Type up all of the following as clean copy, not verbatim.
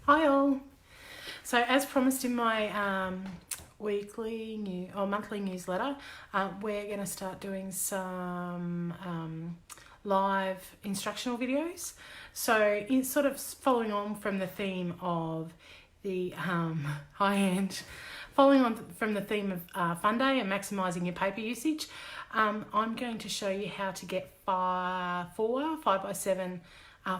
Hi all. So as promised in my monthly newsletter, we're going to start doing some live instructional videos. So it's sort of following on from the theme of the high-end, following on from the theme of Fun Day and maximising your paper usage. I'm going to show you how to get 5x7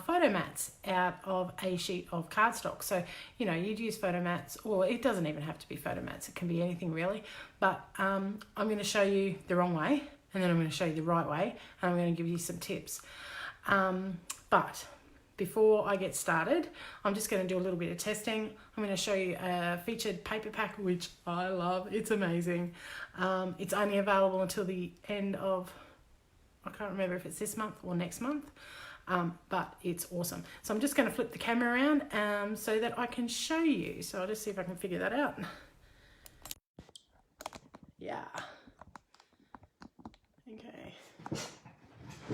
photo mats out of a sheet of cardstock. So, you'd use photo mats, or it doesn't even have to be photo mats, it can be anything really. But I'm going to show you the wrong way, and then I'm going to show you the right way, and I'm going to give you some tips. But before I get started, I'm just going to do a little bit of testing. I'm going to show you a featured paper pack, which I love. It's amazing. It's only available until the end of, I can't remember if it's this month or next month. But it's awesome. So I'm just going to flip the camera around so that I can show you. So I'll just see if I can figure that out. Yeah. Okay.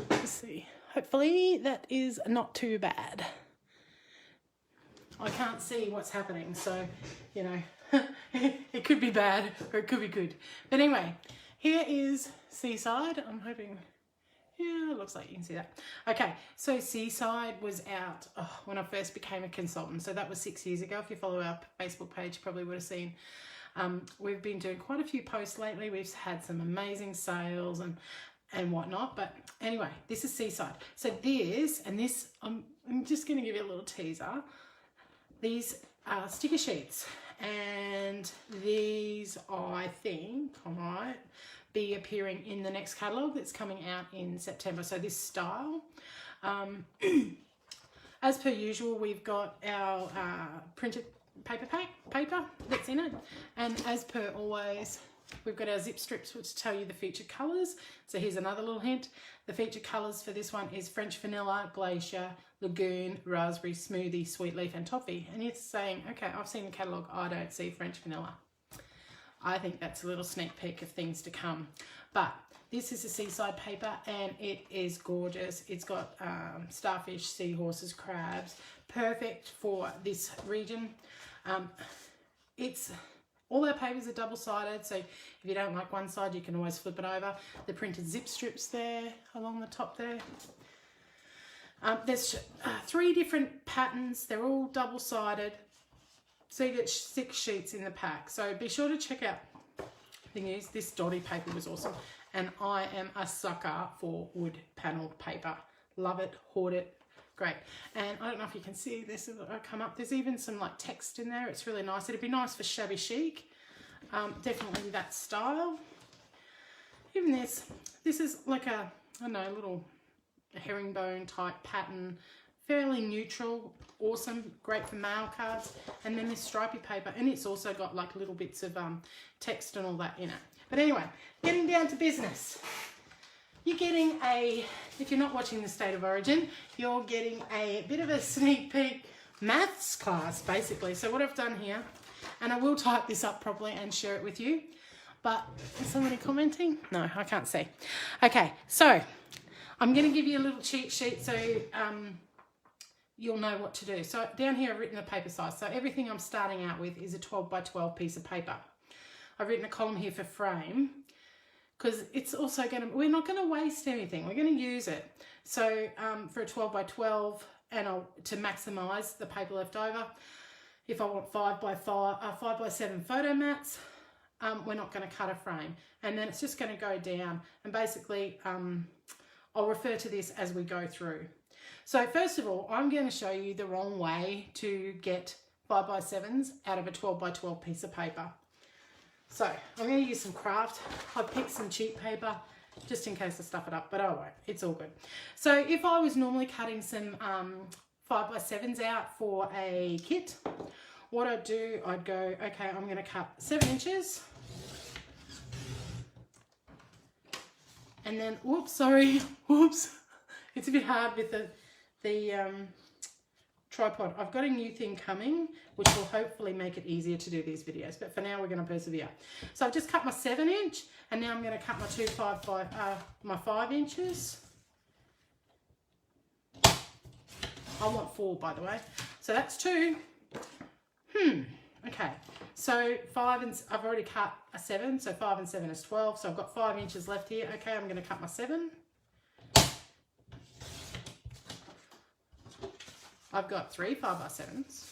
Let's see. Hopefully that is not too bad. I can't see what's happening, so, it could be bad or it could be good. But anyway, here is Seaside. I'm hoping... yeah, it looks like you can see that. Okay, so Seaside was out when I first became a consultant. So that was 6 years ago. If you follow our Facebook page, you probably would have seen. We've been doing quite a few posts lately. We've had some amazing sales and whatnot. But anyway, this is Seaside. So this, I'm just going to give you a little teaser. These are sticker sheets. And these, I think, I might be appearing in the next catalogue that's coming out in September. So this style. As per usual, we've got our printed paper that's in it. And as per always, we've got our zip strips which tell you the featured colours. So here's another little hint. The featured colours for this one is French Vanilla, Glacier, Lagoon, Raspberry, Smoothie, Sweet Leaf and Toffee. And you're saying, okay, I've seen the catalogue, I don't see French Vanilla. I think that's a little sneak peek of things to come. But this is a Seaside paper and it is gorgeous. It's got starfish, seahorses, crabs, perfect for this region. All our papers are double-sided, so if you don't like one side, you can always flip it over. The printed zip strips there along the top there. There's 3 different patterns. They're all double-sided. So you get 6 sheets in the pack. So be sure to check out. Thing is, this dotty paper was awesome. And I am a sucker for wood panel paper. Love it, hoard it, great. And I don't know if you can see this as I come up. There's even some like text in there. It's really nice. It'd be nice for shabby chic. Definitely that style. Even this is like a, I don't know, little herringbone type pattern. Fairly neutral, awesome, great for mail cards. And then this stripy paper, and it's also got like little bits of text and all that in it. But anyway, getting down to business. You're getting if you're not watching the State of Origin, you're getting a bit of a sneak peek maths class, basically. So what I've done here, and I will type this up properly and share it with you, but is somebody commenting? No, I can't see. Okay, so I'm going to give you a little cheat sheet so you'll know what to do. So down here I've written the paper size. So everything I'm starting out with is a 12 by 12 piece of paper. I've written a column here for frame because it's also we're not going to waste anything. We're going to use it. So for a 12 by 12 and to maximise the paper left over, if I want 5 by 7 photo mats, we're not going to cut a frame. And then it's just going to go down. And basically, I'll refer to this as we go through. So first of all, I'm going to show you the wrong way to get 5x7s out of a 12 by 12 piece of paper. So I'm going to use some craft. I've picked some cheap paper just in case I stuff it up, but I won't. It's all good. So if I was normally cutting some 5x7s out for a kit, what I'd do, I'd go, okay, I'm going to cut 7 inches. And then, whoops, sorry, whoops. It's a bit hard with the tripod. I've got a new thing coming, which will hopefully make it easier to do these videos. But for now, we're going to persevere. So I've just cut my 7 inch, and now I'm going to cut my 5 inches. I want 4, by the way. So that's 2. Okay, so I've already cut a 7, so 5 and 7 is 12, so I've got 5 inches left here. Okay, I'm going to cut my 7. I've got 3 5x7s,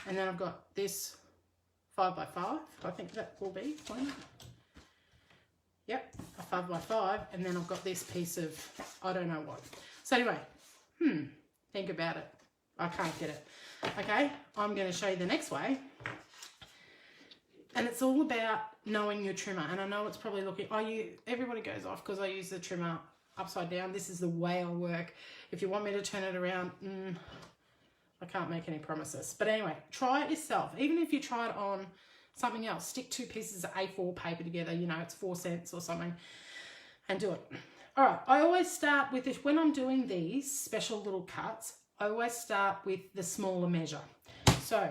and then I've got this 5x5. I think that will be one. Yep, a 5x5, and then I've got this piece of I don't know what. So anyway, think about it. I can't get it. Okay, I'm going to show you the next way. And it's all about knowing your trimmer. And I know it's probably looking, everybody goes off because I use the trimmer upside down. This is the way I work. If you want me to turn it around, I can't make any promises. But anyway, try it yourself. Even if you try it on something else, stick 2 pieces of A4 paper together, you know, it's 4 cents or something, and do it. All right, I always start with this. When I'm doing these special little cuts, I always start with the smaller measure. So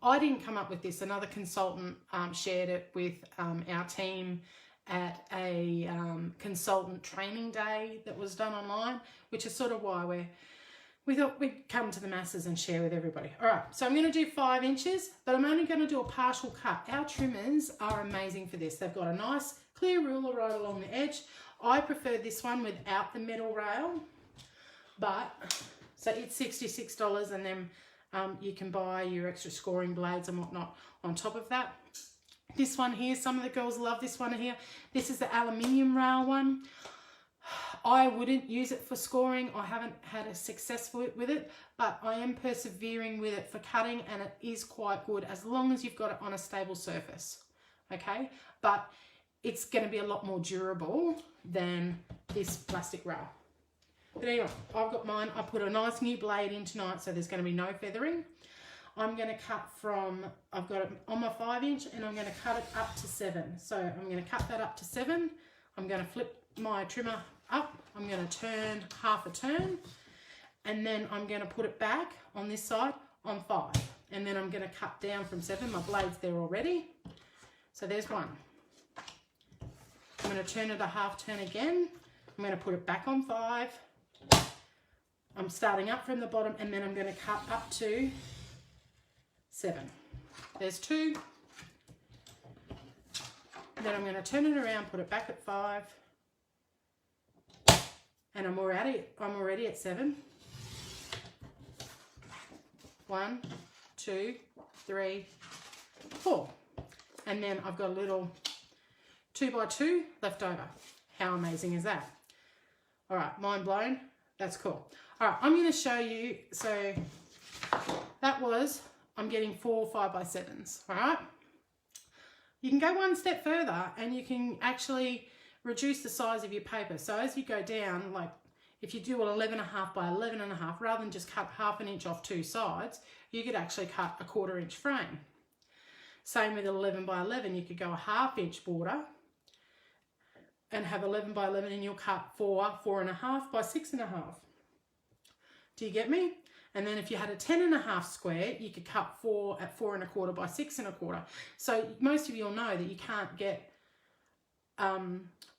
I didn't come up with this. Another consultant shared it with our team at a consultant training day that was done online, which is sort of why we thought we'd come to the masses and share with everybody. All right, so I'm going to do 5 inches, but I'm only going to do a partial cut. Our trimmers are amazing for this. They've got a nice clear ruler right along the edge. I prefer this one without the metal rail, but so it's $66, and then you can buy your extra scoring blades and whatnot on top of that. This one here, some of the girls love this one here. This is the aluminium rail one. I wouldn't use it for scoring. I haven't had a success with it, but I am persevering with it for cutting, and it is quite good as long as you've got it on a stable surface, okay? But it's going to be a lot more durable than this plastic rail. But anyway, I've got mine. I put a nice new blade in tonight, so there's going to be no feathering. I'm going to cut from, I've got it on my 5 inch, and I'm going to cut it up to 7. So I'm going to cut that up to 7. I'm going to flip my trimmer up. I'm going to turn half a turn, and then I'm going to put it back on this side on 5. And then I'm going to cut down from 7. My blade's there already. So there's one. I'm going to turn it a half turn again. I'm going to put it back on 5. I'm starting up from the bottom, and then I'm going to cut up to 7. There's 2. Then I'm going to turn it around, put it back at 5. And I'm already at 7. 1, 2, 3, 4. And then I've got a little 2x2 left over. How amazing is that? All right, mind blown. That's cool. All right, I'm going to show you. So that was, I'm getting 4 5x7s. All right. You can go one step further, and you can actually reduce the size of your paper. So as you go down, like if you do an 11.5 by 11.5, rather than just cut half an inch off 2 sides, you could actually cut a 1/4 inch frame. Same with 11 by 11, you could go a 1/2 inch border and have 11 by 11, and you'll cut 4 4.5 by 6.5. Do you get me? And then if you had a 10.5 square, you could cut 4 at 4.25 by 6.25. So most of you will know that you can't get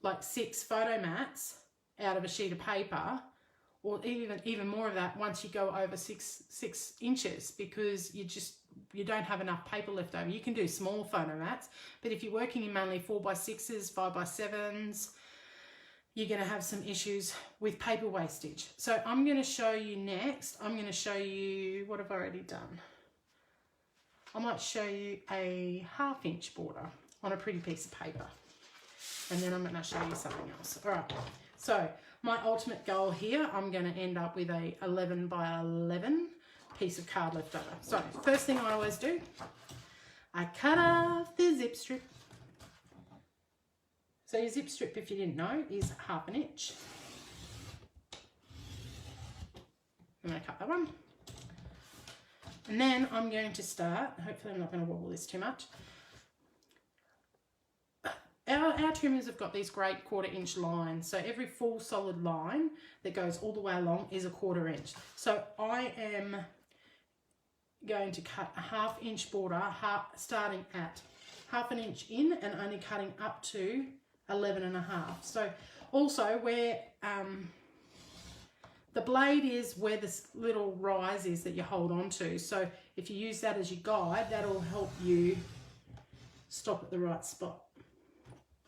like 6 photo mats out of a sheet of paper, or even more of that once you go over 6 inches, because you don't have enough paper left over. You can do small photo mats, but if you're working in mainly 4x6s, 5x7s, you're going to have some issues with paper wastage. So I'm going to show you next. I'm going to show you, what have I already done? I might show you a 1/2 inch border on a pretty piece of paper. And then I'm going to show you something else. All right. So my ultimate goal here, I'm going to end up with a 11 by 11 piece of card left over. So first thing I always do, I cut off the zip strip. So your zip strip, if you didn't know, is 1/2 inch. I'm going to cut that one. And then I'm going to start, hopefully I'm not going to wobble this too much. Our trimmers have got these great 1/4 inch lines. So every full solid line that goes all the way along is a 1/4 inch. So I am going to cut a 1/2 inch border, starting at 1/2 inch in and only cutting up to 11.5. So also where the blade is where this little rise is that you hold on to. So if you use that as your guide, that'll help you stop at the right spot.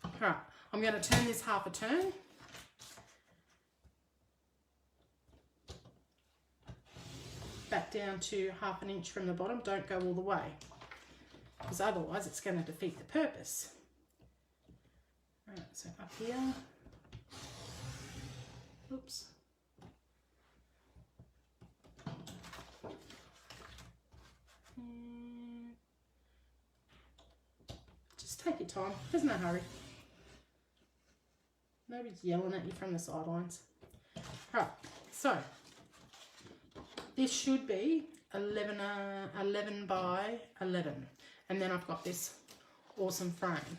All right, I'm going to turn this half a turn. Back down to 1/2 inch from the bottom. Don't go all the way, because otherwise it's going to defeat the purpose. All right, so up here. Oops. Just take your time. There's no hurry. Nobody's yelling at you from the sidelines. All right, so this should be 11 by 11. And then I've got this awesome frame.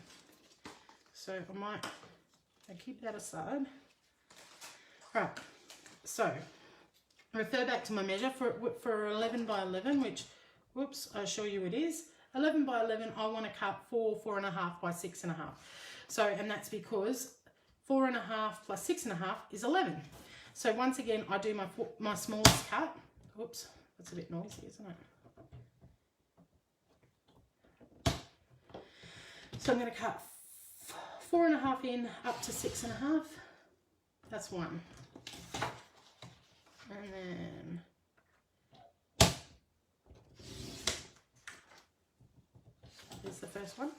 So I might keep that aside. All right, so refer back to my measure for 11 by 11, which, whoops, I assure you it is. 11 by 11, I want to cut 4.5 by 6.5. So, and that's because 4.5 plus 6.5 is 11. So once again, I do my smallest cut. Whoops, that's a bit noisy, isn't it? So I'm going to cut 4.5 in up to 6.5. That's one. And then here's the first one.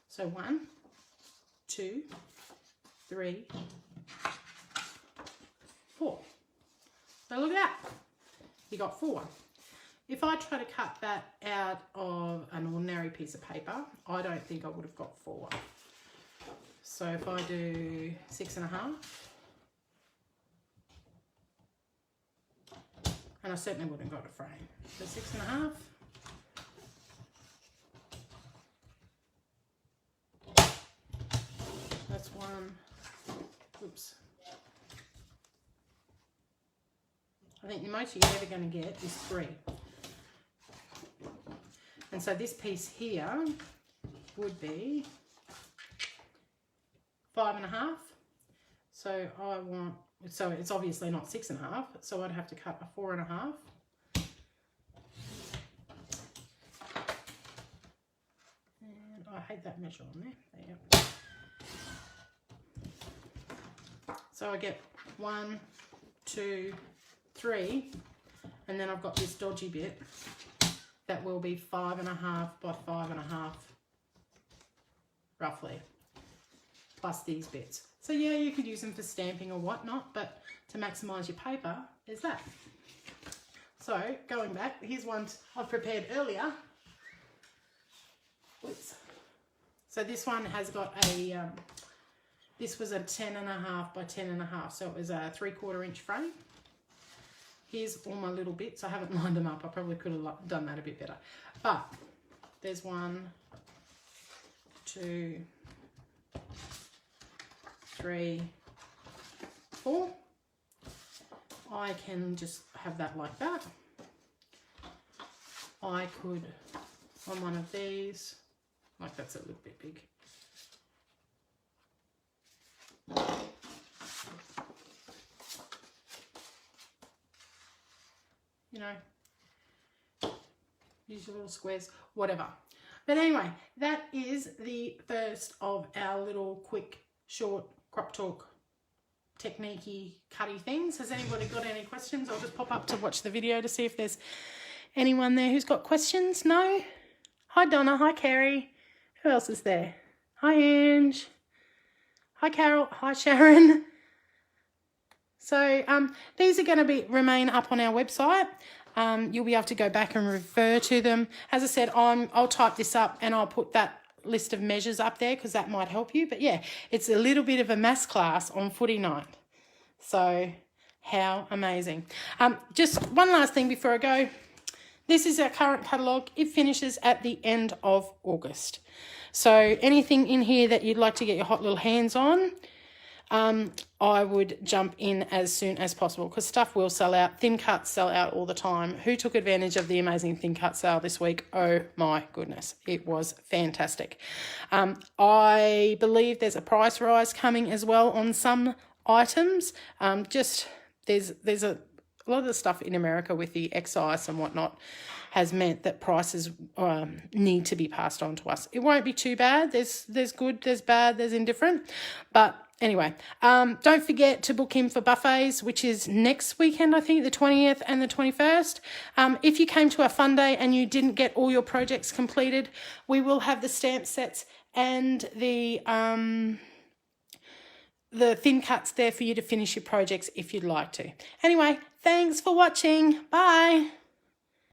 So 1, 2, 3, 4. So look at that. You got 4. If I try to cut that out of an ordinary piece of paper, I don't think I would have got 4. So if I do 6.5, and I certainly wouldn't have got a frame. So 6.5. That's one. Oops. I think the most you're ever going to get is 3. And so this piece here would be 5.5. So so it's obviously not 6.5. So I'd have to cut a 4.5. And I hate that measure on there. There you go. So I get 1, 2, 3, and then I've got this dodgy bit that will be 5.5 by 5.5, roughly, plus these bits. So yeah, you could use them for stamping or whatnot, but to maximise your paper, there's that. So going back, here's one I've prepared earlier. Oops. So this one has got a this was a 10.5 by 10.5, so it was a 3/4 inch frame. Here's all my little bits. I haven't lined them up. I probably could have done that a bit better. But there's 1, 2, 3, 4. I can just have that like that. I could, on one of these, like that's a little bit big. You know, use your little squares, whatever. But anyway, that is the first of our little quick, short crop talk technique-y, cutty things. Has anybody got any questions? I'll just pop up to watch the video to see if there's anyone there who's got questions. No? Hi Donna, hi Carrie. Who else is there? Hi Ange. Hi Carol, hi Sharon. So these are going to remain up on our website. You'll be able to go back and refer to them. As I said, I'll type this up and I'll put that list of measures up there because that might help you. But yeah, it's a little bit of a maths class on footy night. So how amazing. Just one last thing before I go. This is our current catalogue. It finishes at the end of August. So anything in here that you'd like to get your hot little hands on, I would jump in as soon as possible because stuff will sell out. Thin cuts sell out all the time. Who took advantage of the amazing thin cut sale this week? Oh my goodness, it was fantastic. I believe there's a price rise coming as well on some items. There's a lot of the stuff in America with the excise and whatnot has meant that prices need to be passed on to us. It won't be too bad. There's good, there's bad, there's indifferent. But anyway, don't forget to book in for buffets, which is next weekend, I think, the 20th and the 21st. If you came to a fun day and you didn't get all your projects completed, we will have the stamp sets and the thin cuts there for you to finish your projects if you'd like to. Anyway, thanks for watching. Bye.